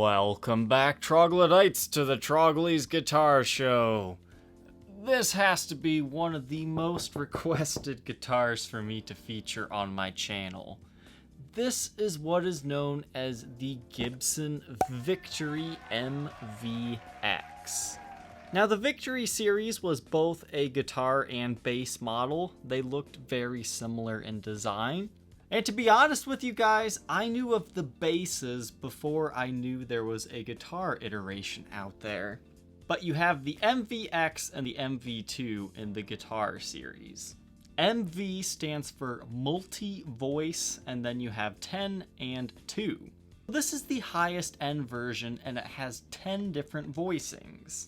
Welcome back, troglodytes, to the Trogly's Guitar Show. This has to be one of the most requested guitars for me to feature on my channel. This is what is known as the Gibson Victory MVX. Now, the Victory series was both a guitar and bass model. They looked very similar in design. And to be honest with you guys, I knew of the basses before I knew there was a guitar iteration out there. But you have the MVX and the MV2 in the guitar series. MV stands for multi-voice, and then you have 10 and 2. This is the highest end version, and it has 10 different voicings.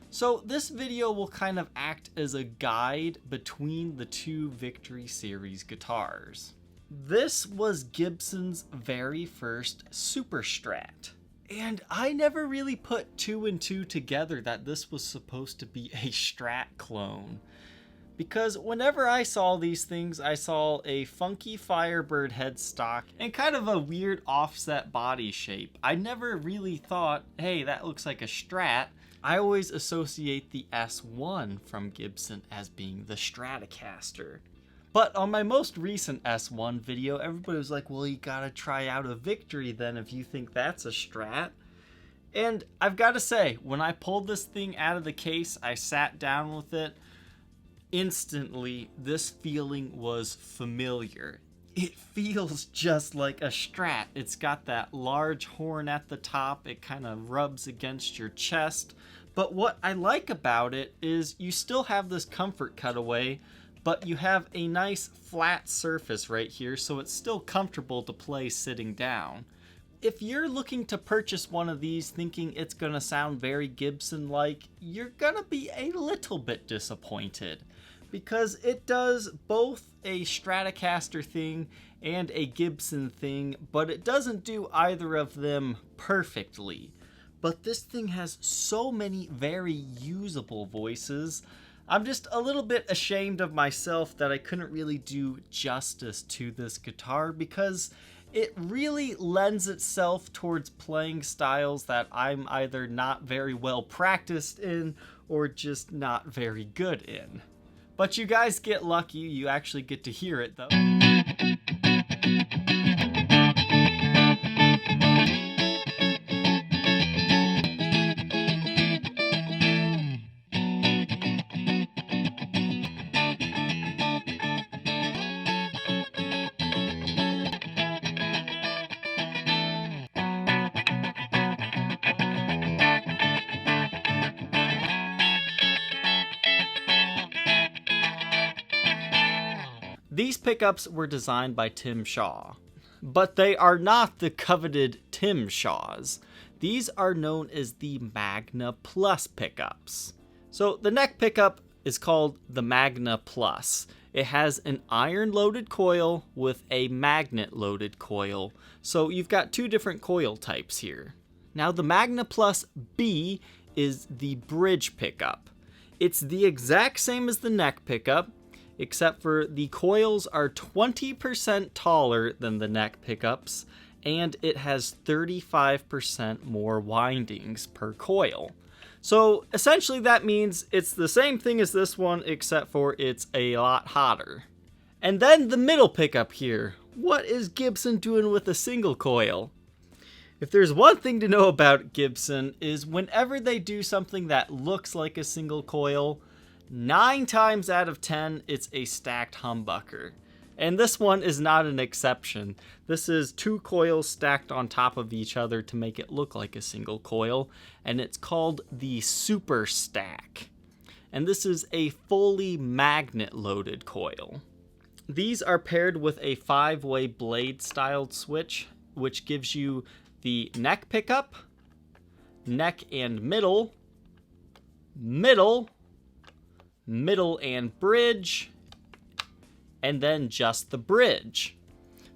So this video will kind of act as a guide between the two Victory series guitars. This was Gibson's very first Super Strat. And I never really put two and two together that this was supposed to be a Strat clone. Because whenever I saw these things, I saw a funky Firebird headstock and kind of a weird offset body shape. I never really thought, hey, that looks like a Strat. I always associate the S1 from Gibson as being the Stratocaster. But on my most recent S1 video, everybody was like, well, you gotta try out a Victory then if you think that's a Strat. And I've gotta say, when I pulled this thing out of the case, I sat down with it. Instantly, this feeling was familiar. It feels just like a Strat. It's got that large horn at the top. It kind of rubs against your chest. But what I like about it is you still have this comfort cutaway, but you have a nice flat surface right here, so it's still comfortable to play sitting down. If you're looking to purchase one of these thinking it's gonna sound very Gibson-like, you're gonna be a little bit disappointed, because it does both a Stratocaster thing and a Gibson thing, but it doesn't do either of them perfectly. But this thing has so many very usable voices. I'm just a little bit ashamed of myself that I couldn't really do justice to this guitar, because it really lends itself towards playing styles that I'm either not very well practiced in or just not very good in. But you guys get lucky, you actually get to hear it though. These pickups were designed by Tim Shaw, but they are not the coveted Tim Shaws. These are known as the Magna Plus pickups. So the neck pickup is called the Magna Plus. It has an iron-loaded coil with a magnet-loaded coil. So you've got two different coil types here. Now the Magna Plus B is the bridge pickup. It's the exact same as the neck pickup, except for the coils are 20% taller than the neck pickups, and it has 35% more windings per coil. So essentially that means it's the same thing as this one, except for it's a lot hotter. And then the middle pickup here. What is Gibson doing with a single coil? If there's one thing to know about Gibson, is whenever they do something that looks like a single coil, 9 times out of 10, it's a stacked humbucker. And this one is not an exception. This is 2 coils stacked on top of each other to make it look like a single coil, and it's called the Super Stack. And this is a fully magnet-loaded coil. These are paired with a 5-way blade-styled switch, which gives you the neck pickup, neck and middle, middle and bridge, and then just the bridge.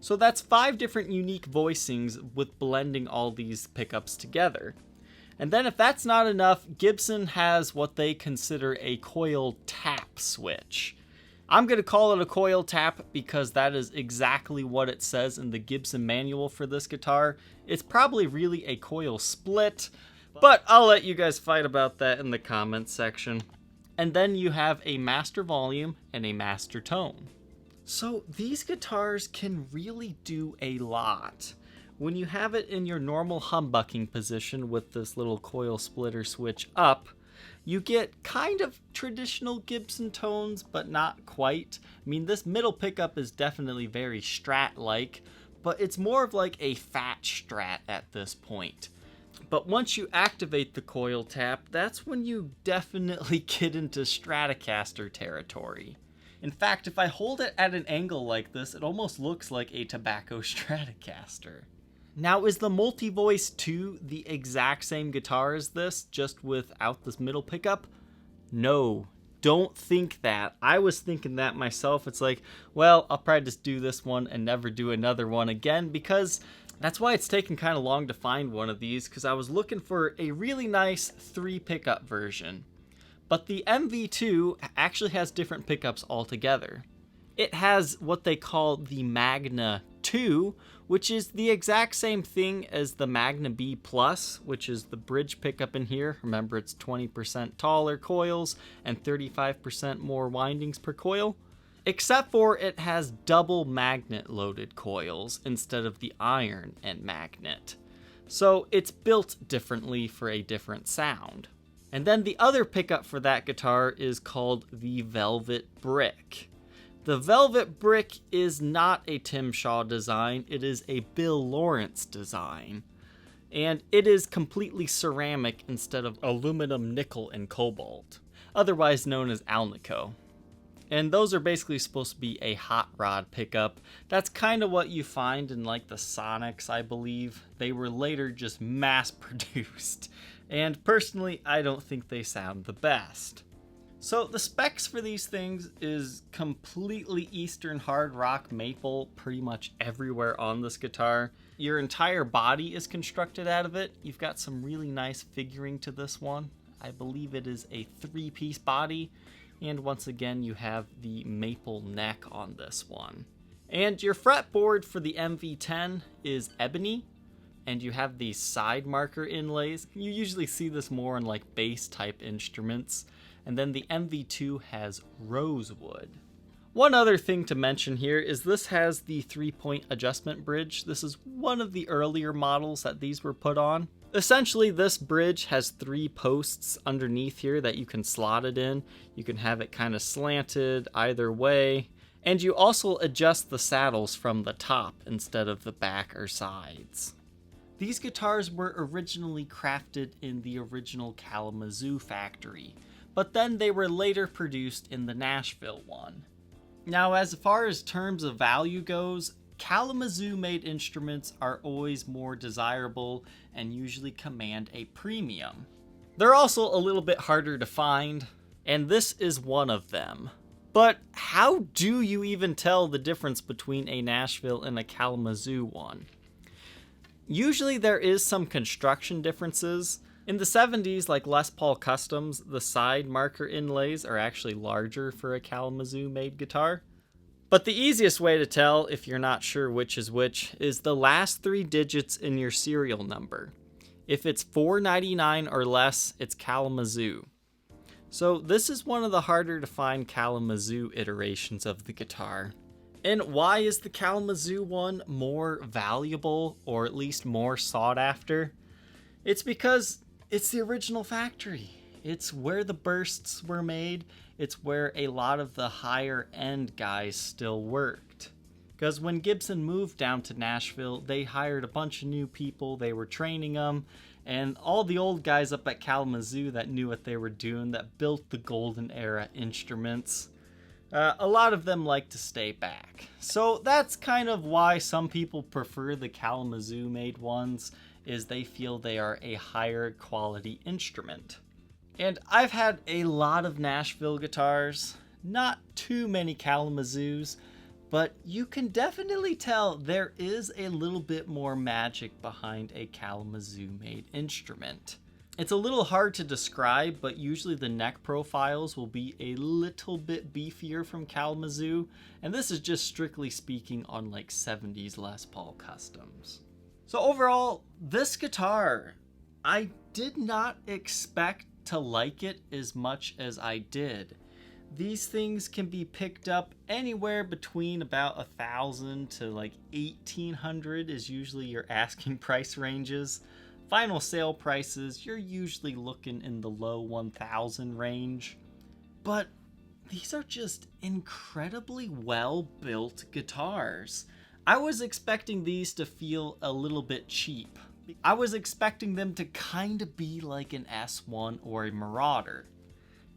So that's 5 different unique voicings with blending all these pickups together. And then if that's not enough, Gibson has what they consider a coil tap switch. I'm going to call it a coil tap because that is exactly what it says in the Gibson manual for this guitar. It's probably really a coil split, but I'll let you guys fight about that in the comments section. And then you have a master volume and a master tone. So these guitars can really do a lot. When you have it in your normal humbucking position with this little coil splitter switch up, you get kind of traditional Gibson tones, but not quite. I mean, this middle pickup is definitely very Strat-like, but it's more of like a fat Strat at this point. But once you activate the coil tap, that's when you definitely get into Stratocaster territory. In fact, if I hold it at an angle like this, it almost looks like a tobacco Stratocaster. Now, is the Multi-Voice 2 the exact same guitar as this, just without this middle pickup? No, don't think that. I was thinking that myself. It's like, well, I'll probably just do this one and never do another one again, because that's why it's taken kind of long to find one of these, because I was looking for a really nice 3 pickup version. But the MV2 actually has different pickups altogether. It has what they call the Magna 2, which is the exact same thing as the Magna B+, which is the bridge pickup in here. Remember, it's 20% taller coils and 35% more windings per coil. Except for it has double magnet loaded coils instead of the iron and magnet. So it's built differently for a different sound. And then the other pickup for that guitar is called the Velvet Brick. The Velvet Brick is not a Tim Shaw design, it is a Bill Lawrence design. And it is completely ceramic instead of aluminum, nickel, and cobalt, otherwise known as Alnico. And those are basically supposed to be a hot rod pickup. That's kind of what you find in like the Sonics, I believe. They were later just mass produced. And personally, I don't think they sound the best. So the specs for these things is completely Eastern hard rock maple pretty much everywhere on this guitar. Your entire body is constructed out of it. You've got some really nice figuring to this one. I believe it is a 3-piece body. And once again, you have the maple neck on this one. And your fretboard for the MV10 is ebony. And you have these side marker inlays. You usually see this more in like bass type instruments. And then the MV2 has rosewood. One other thing to mention here is this has the 3-point adjustment bridge. This is one of the earlier models that these were put on. Essentially, this bridge has 3 posts underneath here that you can slot it in. You can have it kind of slanted either way. And you also adjust the saddles from the top instead of the back or sides. These guitars were originally crafted in the original Kalamazoo factory, but then they were later produced in the Nashville one. Now, as far as terms of value goes, Kalamazoo made instruments are always more desirable and usually command a premium. They're also a little bit harder to find, and this is one of them. But how do you even tell the difference between a Nashville and a Kalamazoo one? Usually there is some construction differences. In the 70s, like Les Paul Customs, the side marker inlays are actually larger for a Kalamazoo made guitar. But the easiest way to tell, if you're not sure which is the last 3 digits in your serial number. If it's 499 or less, it's Kalamazoo. So this is one of the harder to find Kalamazoo iterations of the guitar. And why is the Kalamazoo one more valuable, or at least more sought after? It's because it's the original factory. It's where the bursts were made. It's where a lot of the higher end guys still worked. Because when Gibson moved down to Nashville, they hired a bunch of new people. They were training them. And all the old guys up at Kalamazoo that knew what they were doing, that built the golden era instruments, a lot of them like to stay back. So that's kind of why some people prefer the Kalamazoo made ones, is they feel they are a higher quality instrument. And I've had a lot of Nashville guitars, not too many Kalamazoos, but you can definitely tell there is a little bit more magic behind a Kalamazoo made instrument. It's a little hard to describe, but usually the neck profiles will be a little bit beefier from Kalamazoo, and this is just strictly speaking on like 70s Les Paul customs. So overall, this guitar, I did not expect to like it as much as I did. These things can be picked up anywhere between about $1,000 to like $1,800 is usually your asking price ranges. Final sale prices, you're usually looking in the low 1,000 range. But these are just incredibly well-built guitars. I was expecting these to feel a little bit cheap. I was expecting them to kind of be like an S1 or a Marauder.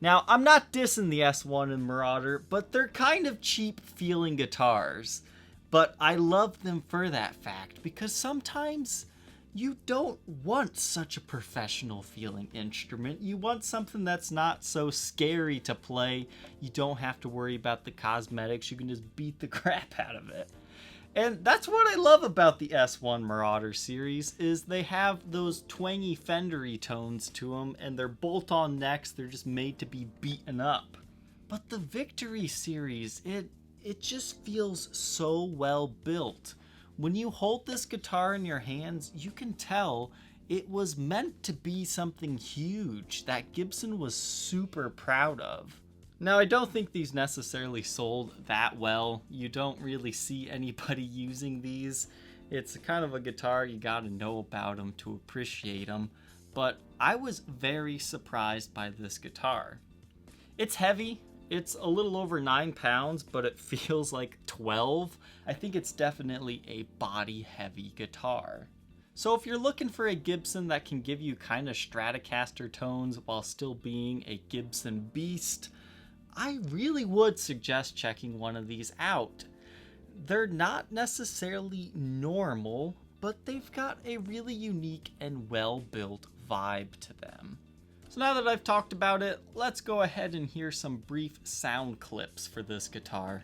Now, I'm not dissing the S1 and Marauder, but they're kind of cheap feeling guitars. But I love them for that fact, because sometimes you don't want such a professional feeling instrument. You want something that's not so scary to play. You don't have to worry about the cosmetics. You can just beat the crap out of it. And that's what I love about the S1 Marauder series, is they have those twangy Fendery tones to them, and they're bolt-on necks. They're just made to be beaten up. But the Victory series, it just feels so well built. When you hold this guitar in your hands, you can tell it was meant to be something huge that Gibson was super proud of. Now, I don't think these necessarily sold that well. You don't really see anybody using these. It's kind of a guitar you gotta know about them to appreciate them. But I was very surprised by this guitar. It's heavy. It's a little over 9 pounds, but it feels like 12. I think it's definitely a body-heavy guitar. So if you're looking for a Gibson that can give you kind of Stratocaster tones while still being a Gibson beast, I really would suggest checking one of these out. They're not necessarily normal, but they've got a really unique and well-built vibe to them. So now that I've talked about it, let's go ahead and hear some brief sound clips for this guitar.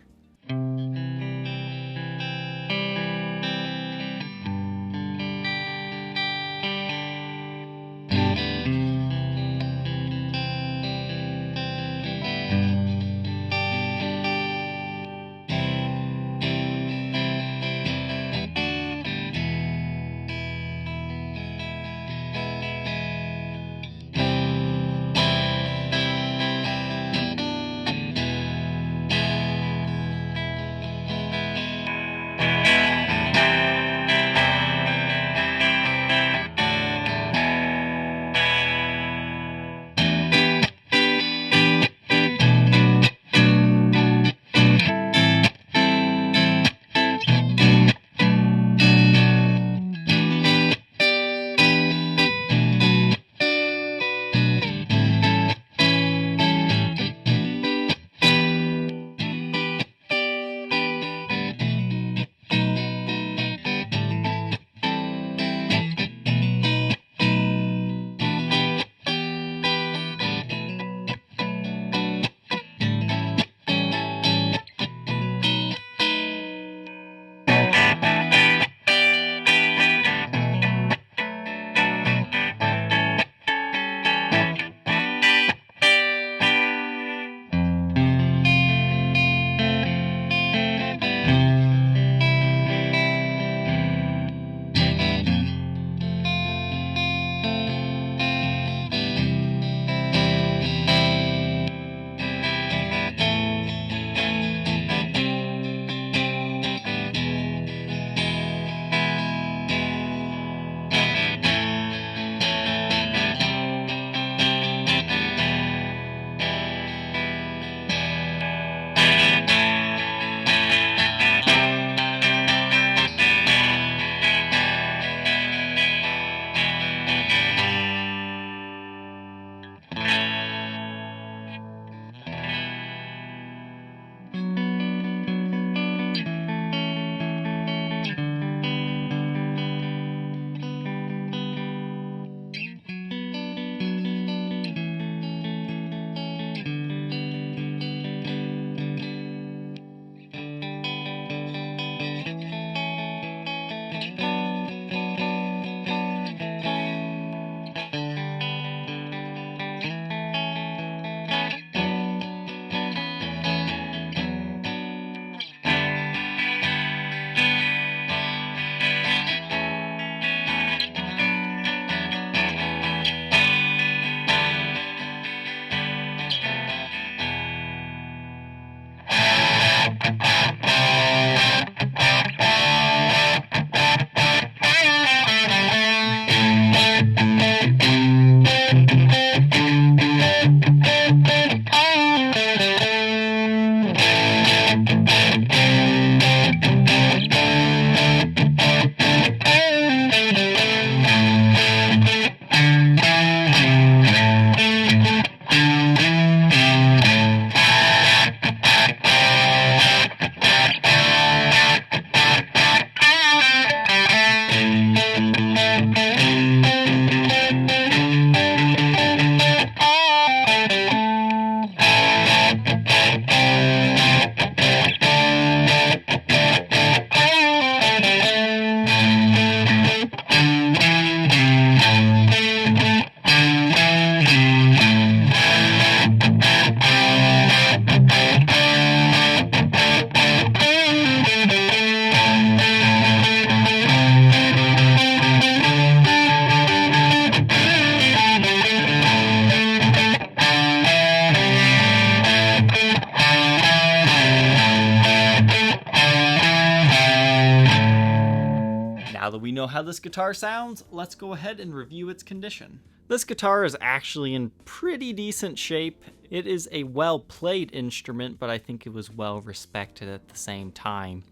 Now that we know how this guitar sounds, let's go ahead and review its condition. This guitar is actually in pretty decent shape. It is a well-played instrument, but I think it was well respected at the same time.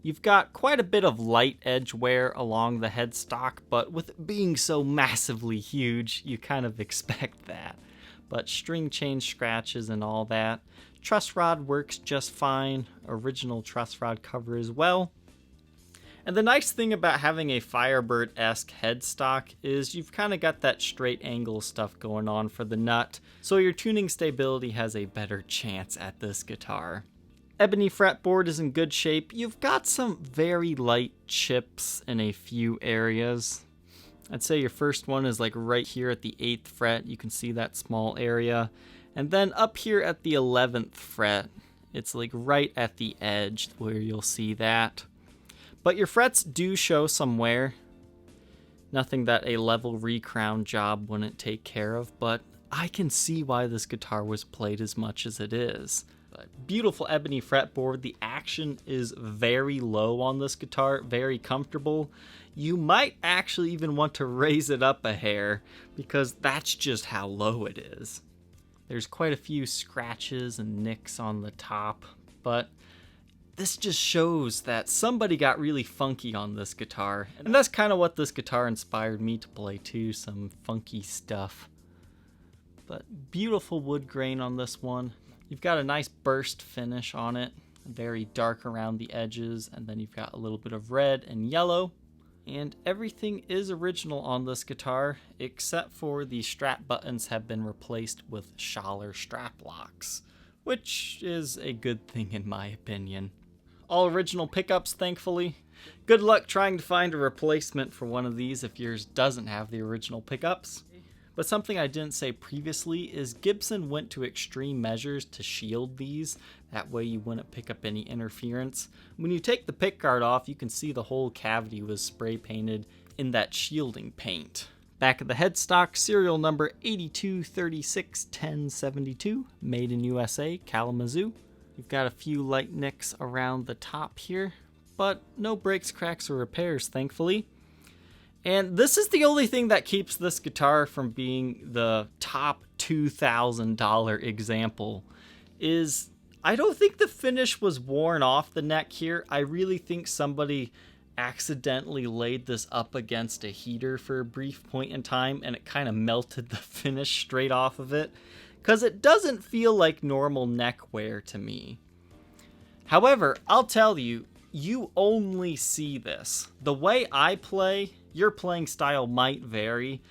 You've got quite a bit of light edge wear along the headstock, but with it being so massively huge, you kind of expect that. But string change scratches and all that. Truss rod works just fine. Original truss rod cover as well. And the nice thing about having a Firebird-esque headstock is you've kind of got that straight angle stuff going on for the nut, so your tuning stability has a better chance at this guitar. Ebony fretboard is in good shape. You've got some very light chips in a few areas. I'd say your first one is like right here at the 8th fret. You can see that small area. And then up here at the 11th fret, it's like right at the edge where you'll see that. But your frets do show some wear. Nothing that a level recrown job wouldn't take care of, but I can see why this guitar was played as much as it is. But beautiful ebony fretboard. The action is very low on this guitar, very comfortable. You might actually even want to raise it up a hair because that's just how low it is. There's quite a few scratches and nicks on the top, but this just shows that somebody got really funky on this guitar. And that's kind of what this guitar inspired me to play too, some funky stuff. But beautiful wood grain on this one. You've got a nice burst finish on it, very dark around the edges, and then you've got a little bit of red and yellow. And everything is original on this guitar, except for the strap buttons have been replaced with Schaller strap locks, which is a good thing in my opinion. All original pickups, thankfully. Good luck trying to find a replacement for one of these if yours doesn't have the original pickups. But something I didn't say previously is Gibson went to extreme measures to shield these. That way you wouldn't pick up any interference. When you take the pickguard off, you can see the whole cavity was spray painted in that shielding paint. Back of the headstock, serial number 82361072, made in USA, Kalamazoo. You've got a few light nicks around the top here, but no breaks, cracks, or repairs, thankfully. And this is the only thing that keeps this guitar from being the top $2,000 example, is I don't think the finish was worn off the neck here. I really think somebody accidentally laid this up against a heater for a brief point in time and it kind of melted the finish straight off of it, because it doesn't feel like normal neck wear to me. However, I'll tell you, you only see this. The way I play, your playing style might vary,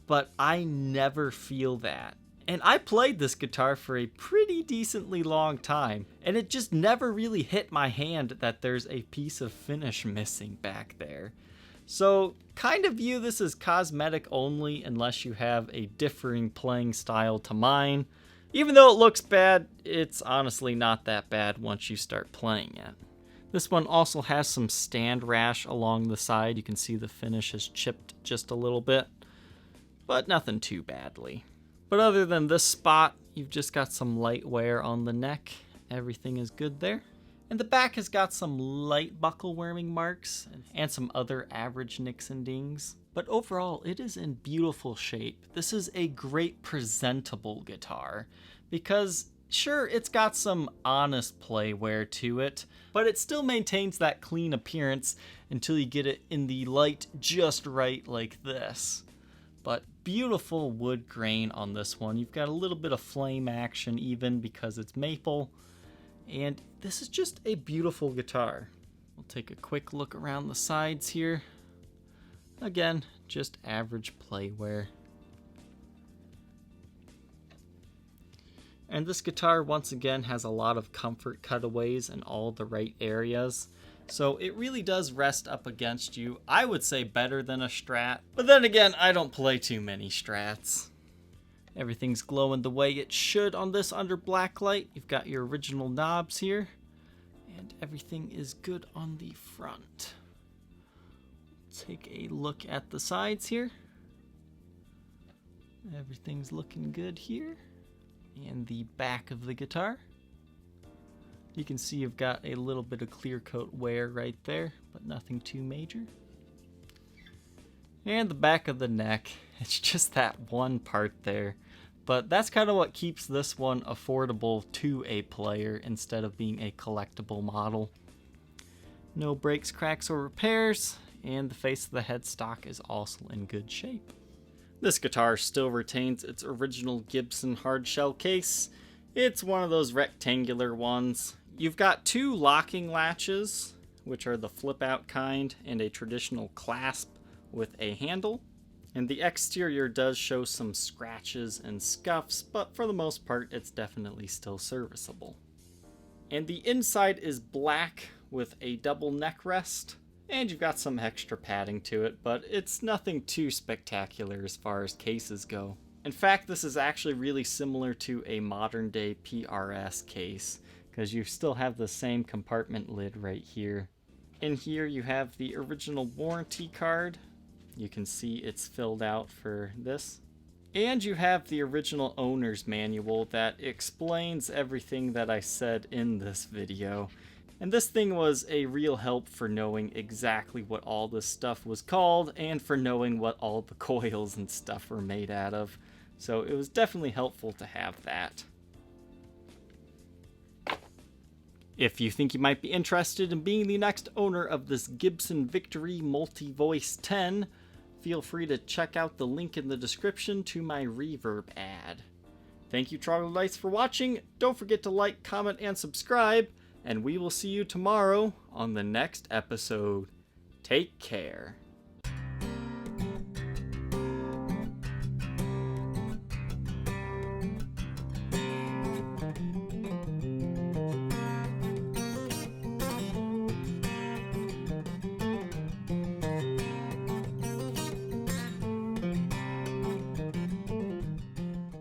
but I never feel that. And I played this guitar for a pretty decently long time, and it just never really hit my hand that there's a piece of finish missing back there. So kind of view this as cosmetic only unless you have a differing playing style to mine. Even though it looks bad, it's honestly not that bad once you start playing it. This one also has some stand rash along the side. You can see the finish has chipped just a little bit, but nothing too badly. But other than this spot, you've just got some light wear on the neck. Everything is good there. And the back has got some light buckle wearing marks and some other average nicks and dings. But overall, it is in beautiful shape. This is a great presentable guitar because sure, it's got some honest play wear to it, but it still maintains that clean appearance until you get it in the light just right like this. But beautiful wood grain on this one. You've got a little bit of flame action even because it's maple. And this is just a beautiful guitar. We'll take a quick look around the sides here. Again, just average play wear. And this guitar once again has a lot of comfort cutaways in all the right areas. So it really does rest up against you. I would say better than a Strat. But then again, I don't play too many Strats. Everything's glowing the way it should on this under black light. You've got your original knobs here. And everything is good on the front. Take a look at the sides here. Everything's looking good here. And the back of the guitar. You can see you've got a little bit of clear coat wear right there, but nothing too major. And the back of the neck. It's just that one part there. But that's kind of what keeps this one affordable to a player instead of being a collectible model. No breaks, cracks, or repairs, and the face of the headstock is also in good shape. This guitar still retains its original Gibson hardshell case. It's one of those rectangular ones. You've got two locking latches, which are the flip out kind, and a traditional clasp with a handle. And the exterior does show some scratches and scuffs, but for the most part it's definitely still serviceable. And the inside is black with a double neck rest, and you've got some extra padding to it, but it's nothing too spectacular as far as cases go. In fact, this is actually really similar to a modern day PRS case, because you still have the same compartment lid right here. In here you have the original warranty card. You can see it's filled out for this. And you have the original owner's manual that explains everything that I said in this video. And this thing was a real help for knowing exactly what all this stuff was called and for knowing what all the coils and stuff were made out of. So it was definitely helpful to have that. If you think you might be interested in being the next owner of this Gibson Victory Multi-Voice 10, feel free to check out the link in the description to my reverb ad. Thank you, Troglodytes, for watching. Don't forget to like, comment, and subscribe, and we will see you tomorrow on the next episode. Take care.